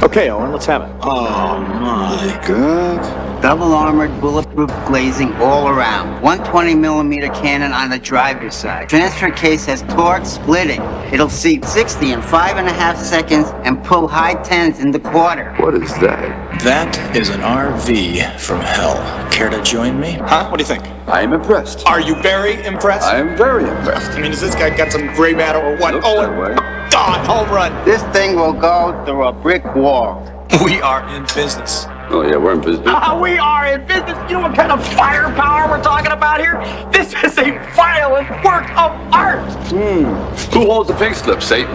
Okay, Owen, let's have it. Oh my. Good. Double armored, bulletproof glazing all around. 120mm cannon on the driver's side. Transfer case has torque splitting. It'll seat 60 in 5.5 seconds and pull high 10s in the quarter. What is that? That is an RV from hell. Care to join me? Huh? What do you think? I am impressed. Are you very impressed? I am very impressed. I mean, has this guy got some gray matter or what? Looks Owen, that way. God, home run. This thing will go through a brick wall. We are in business. Oh yeah, we're in business. We are in business. You know what kind of firepower we're talking about here? This is a violent work of art. Who holds the pink slip, Satan?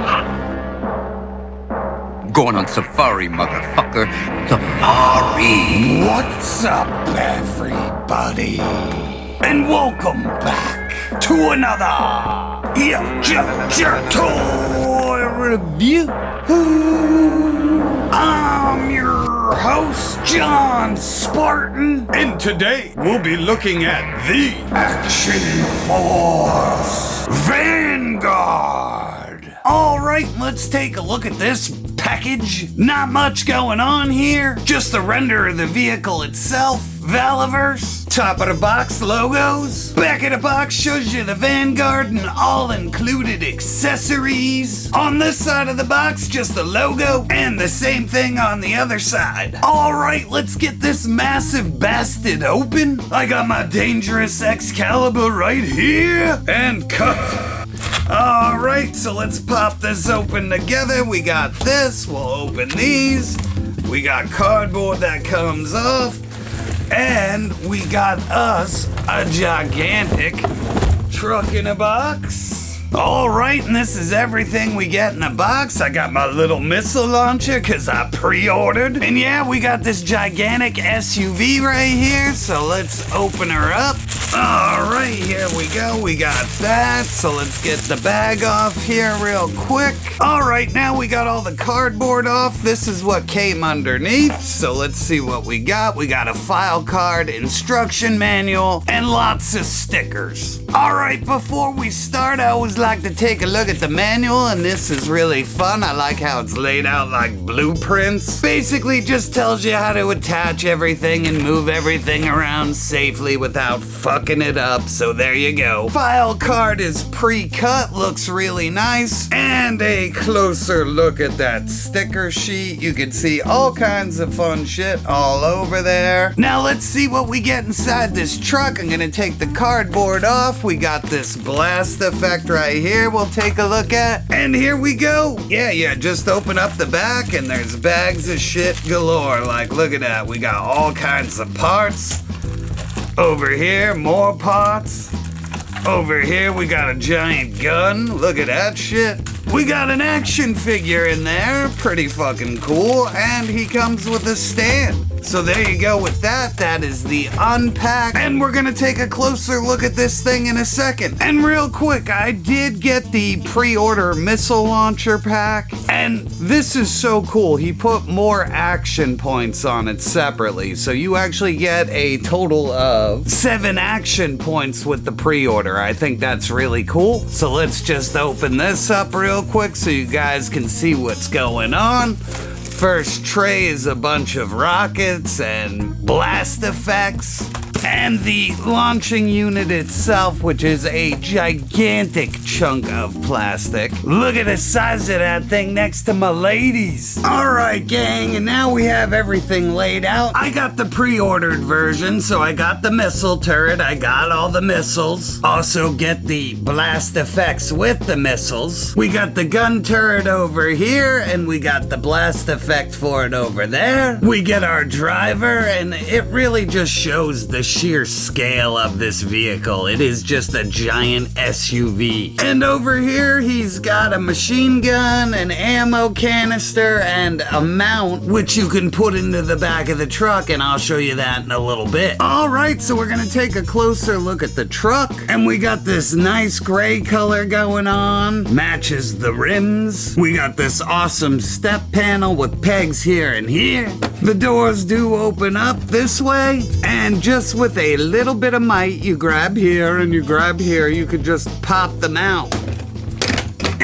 Going on safari, motherfucker. Safari. What's up, everybody? And welcome back to another YoJoeJerk toy review. I'm your host, John Spartan, and today we'll be looking at the Action Force Vanguard. All right, let's take a look at this package. Not much going on here, just the render of the vehicle itself. Valaverse, top of the box logos. Back of the box shows you the Vanguard and all included accessories. On this side of the box, just the logo and the same thing on the other side. All right, let's get this massive bastard open. I got my dangerous Excalibur right here and cut. All right, so let's pop this open together. We got this, we'll open these. We got cardboard that comes off. And we got us a gigantic truck in a box. All right, and this is everything we get in a box. I got my little missile launcher because I pre-ordered. And yeah, we got this gigantic SUV right here. So let's open her up. All right, here we go. We got that. So let's get the bag off here real quick. All right, now we got all the cardboard off. This is what came underneath. So let's see what we got. We got a file card, instruction manual, and lots of stickers. All right, before we start, I always like to take a look at the manual, and this is really fun. I like how it's laid out like blueprints. Basically just tells you how to attach everything and move everything around safely without fucking it up. So there you go. File card is pre-cut, looks really nice. And a closer look at that sticker sheet. You can see all kinds of fun shit all over there. Now let's see what we get inside this truck. I'm gonna take the cardboard off. We got this blast effect right here we'll take a look at. And here we go. Yeah, just open up the back and there's bags of shit galore. Like, look at that. We got all kinds of parts. Over here, more parts. Over here, we got a giant gun. Look at that shit. We got an action figure in there. Pretty fucking cool. And he comes with a stand. So there you go with that. That is the unpack. And we're gonna take a closer look at this thing in a second. And real quick, I did get the pre-order missile launcher pack. And this is so cool. He put more action points on it separately. So you actually get a total of 7 action points with the pre-order. I think that's really cool. So let's just open this up real quick so you guys can see what's going on. First tray is a bunch of rockets and blast effects. And the launching unit itself, which is a gigantic chunk of plastic. Look at the size of that thing next to my ladies. All right, gang, and now we have everything laid out. I got the pre-ordered version, so I got the missile turret. I got all the missiles. Also get the blast effects with the missiles. We got the gun turret over here, and we got the blast effect for it over there. We get our driver, and it really just shows the sheer scale of this vehicle. It is just a giant SUV. And over here, he's got a machine gun, an ammo canister, and a mount, which you can put into the back of the truck, and I'll show you that in a little bit. All right, so we're gonna take a closer look at the truck, and we got this nice gray color going on, matches the rims. We got this awesome step panel with pegs here and here. The doors do open up this way, and just with a little bit of might, you grab here and you grab here, you could just pop them out.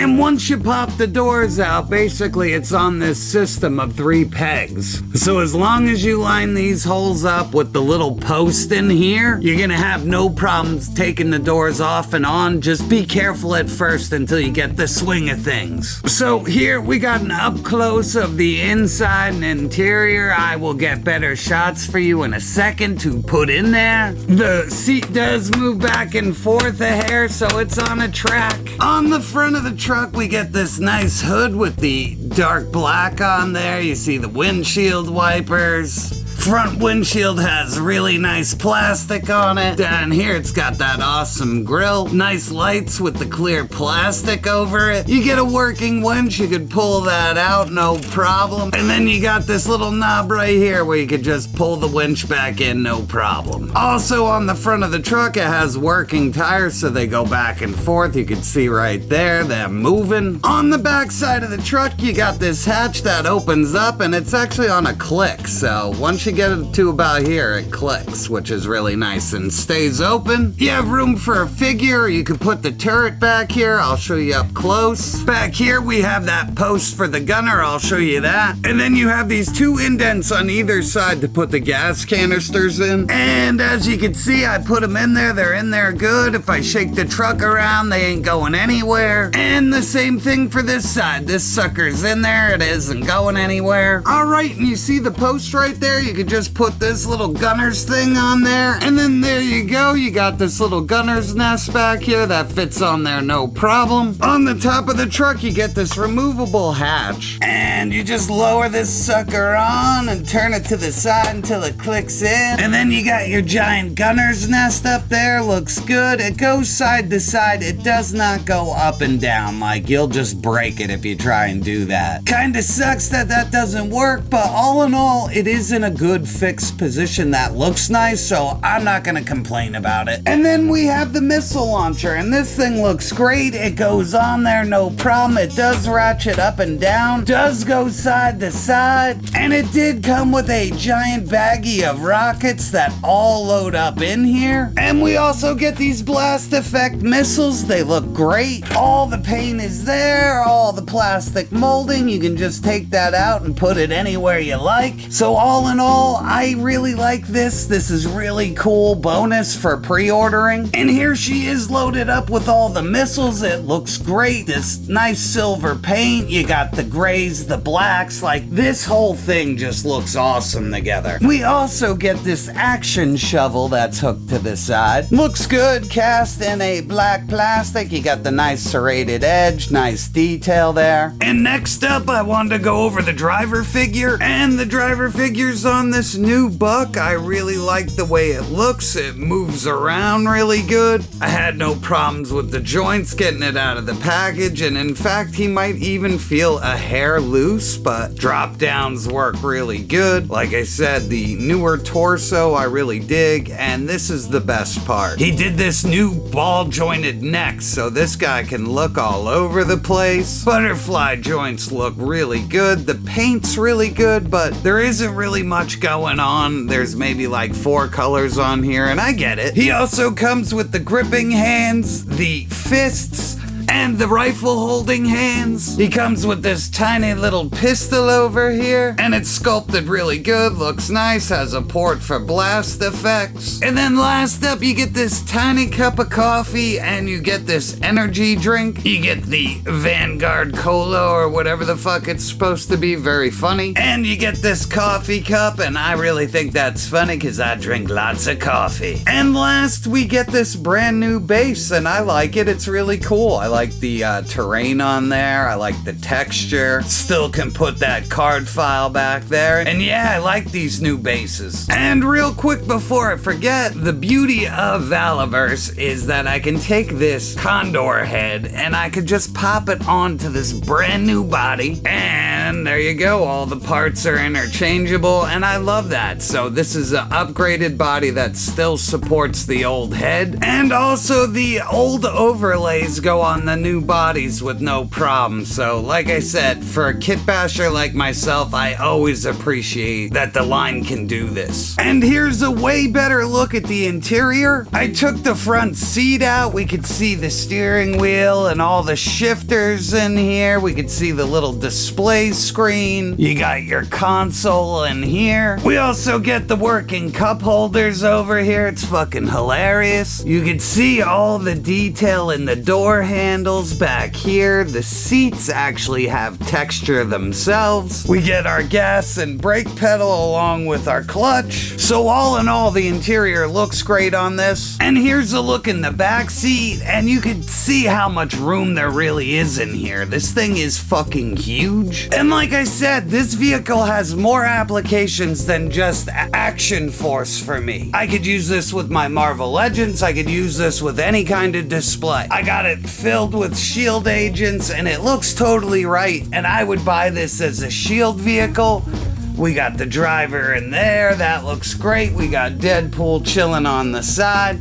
And once you pop the doors out, basically it's on this system of 3 pegs. So as long as you line these holes up with the little post in here, you're gonna have no problems taking the doors off and on. Just be careful at first until you get the swing of things. So here we got an up close of the inside and interior. I will get better shots for you in a second to put in there. The seat does move back and forth a hair, so it's on a track. On the front of the truck, we get this nice hood with the dark black on there. You see the windshield wipers. Front windshield has really nice plastic on it. Down here it's got that awesome grill. Nice lights with the clear plastic over it. You get a working winch, you could pull that out, no problem. And then you got this little knob right here where you could just pull the winch back in, no problem. Also on the front of the truck it has working tires so they go back and forth. You can see right there, they're moving. On the back side of the truck you got this hatch that opens up and it's actually on a click. So once you get it to about here, it clicks, which is really nice and stays open. You have room for a figure. You can put the turret back here. I'll show you up close. Back here, we have that post for the gunner. I'll show you that. And then you have these 2 indents on either side to put the gas canisters in. And as you can see, I put them in there. They're in there good. If I shake the truck around, they ain't going anywhere. And the same thing for this side. This sucker's in there. It isn't going anywhere. All right, and you see the post right there? You could just put this little gunner's thing on there, and then there you go. You got this little gunner's nest back here that fits on there, no problem. On the top of the truck, you get this removable hatch, and you just lower this sucker on and turn it to the side until it clicks in, and then you got your giant gunner's nest up there. Looks good. It goes side to side. It does not go up and down. Like, you'll just break it if you try and do that. Kinda sucks that that doesn't work, but all in all, it is in a good fixed position that looks nice, so I'm not gonna complain about it. And then we have the missile launcher, and this thing looks great. It goes on there, no problem. It does ratchet up and down, does go side to side, and it did come with a giant baggie of rockets that all load up in here. And we also get these blast effect missiles. They look great. All the paint is there, all the plastic molding. You can just take that out and put it anywhere you like. So all in all, I really like this. This is really cool bonus for pre-ordering. And here she is loaded up with all the missiles. It looks great. This nice silver paint. You got the grays, the blacks. Like, this whole thing just looks awesome together. We also get this action shovel that's hooked to the side. Looks good. Cast in a black plastic. You got the nice serrated edge. Nice detail there. And next up, I wanted to go over the driver figure. And the driver figure's on this new buck. I really like the way it looks. It moves around really good. I had no problems with the joints getting it out of the package, and in fact he might even feel a hair loose, but drop downs work really good. Like I said, the newer torso I really dig, and this is the best part. He did this new ball jointed neck, so this guy can look all over the place. Butterfly joints look really good. The paint's really good, but there isn't really much going on. There's maybe like 4 colors on here, and I get it. He also comes with the gripping hands, the fists, and the rifle holding hands. He comes with this tiny little pistol over here, and it's sculpted really good, looks nice, has a port for blast effects. And then last up, you get this tiny cup of coffee, and you get this energy drink. You get the Vanguard Cola, or whatever the fuck it's supposed to be, very funny. And you get this coffee cup, and I really think that's funny, because I drink lots of coffee. And last, we get this brand new base, and I like it, it's really cool. I like the terrain on there. I like the texture. Still can put that card file back there. And yeah, I like these new bases. And real quick before I forget, the beauty of Valaverse is that I can take this condor head and I could just pop it onto this brand new body. And there you go. All the parts are interchangeable, and I love that. So this is an upgraded body that still supports the old head. And also the old overlays go on the the new bodies with no problem. So like I said, for a kit basher like myself, I always appreciate that the line can do this. And here's a way better look at the interior. I took the front seat out. We could see the steering wheel and all the shifters in here. We could see the little display screen. You got your console in here. We also get the working cup holders over here. It's fucking hilarious. You can see all the detail in the door handles back here. The seats actually have texture themselves. We get our gas and brake pedal along with our clutch. So all in all, the interior looks great on this. And here's a look in the back seat, and you can see how much room there really is in here. This thing is fucking huge. And like I said, this vehicle has more applications than just action force for me. I could use this with my Marvel Legends. I could use this with any kind of display. I got it filled with shield agents, and it looks totally right. And I would buy this as a shield vehicle. We got the driver in there. That looks great. We got Deadpool chilling on the side.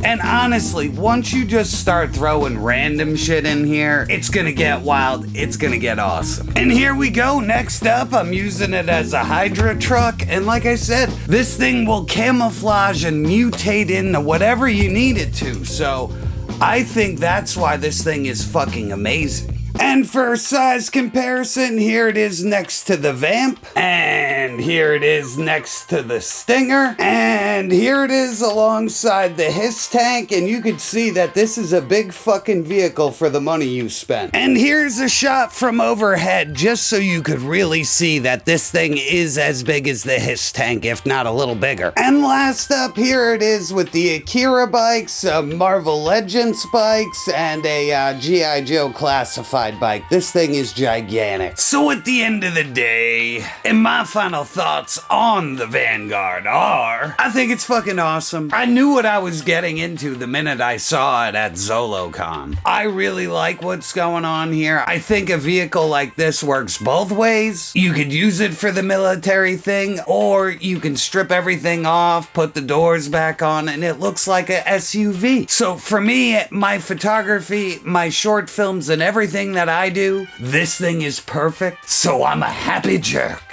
And honestly, once you just start throwing random shit in here, it's gonna get wild, it's gonna get awesome. And here we go, next up, I'm using it as a Hydra truck, and like I said, this thing will camouflage and mutate into whatever you need it to, so I think that's why this thing is fucking amazing. And for size comparison, here it is next to the Vamp, and here it is next to the Stinger, and here it is alongside the Hiss Tank, and you could see that this is a big fucking vehicle for the money you spent. And here's a shot from overhead, just so you could really see that this thing is as big as the Hiss Tank, if not a little bigger. And last up, here it is with the Akira bikes, Marvel Legends bikes, and a G.I. Joe Classified bike. This thing is gigantic. So at the end of the day, and my final thoughts on the Vanguard are, I think it's fucking awesome. I knew what I was getting into the minute I saw it at ZoloCon. I really like what's going on here. I think a vehicle like this works both ways. You could use it for the military thing, or you can strip everything off, put the doors back on, and it looks like a SUV. So for me, my photography, my short films, and everything that I do, this thing is perfect, so I'm a happy jerk.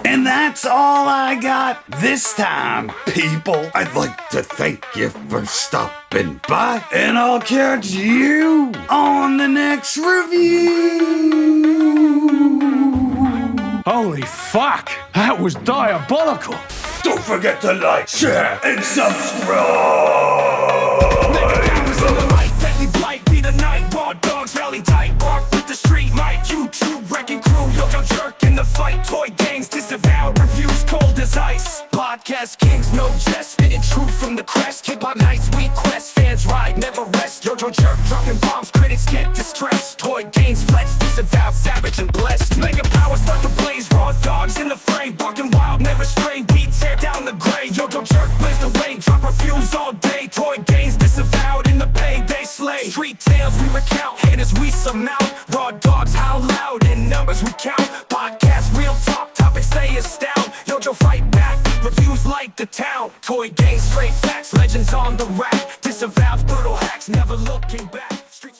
And that's all I got this time, people. I'd like to thank you for stopping by, and I'll catch you on the next review. Holy fuck! That was diabolical! Don't forget to like, share, and subscribe. Dogs rally tight, bark with the street mic. YouTube wrecking crew, YoJoeJerk in the fight. Toy gangs disavowed, reviews cold as ice. Podcast kings, no jest, spitting truth from the crest. Hip hop nights, we quest, fans ride, never rest. YoJoeJerk dropping bombs, critics get distressed. Toy gangs flex, disavowed, savage and blessed. Mega power start to blaze, raw dogs in the frame, barking wild, never stray. We tear down the gray, YoJoeJerk blaze the way, drop reviews all day. Toy gangs disavowed in the pay, they slay. Street tales we recount, haters we surmount. Raw dogs howl loud, in numbers we count. Podcast real talk, topics they astound. YoJo fight back, reviews like the town. Toy gangs straight facts, legends on the rack. Disavows brutal hacks, never looking back. Streets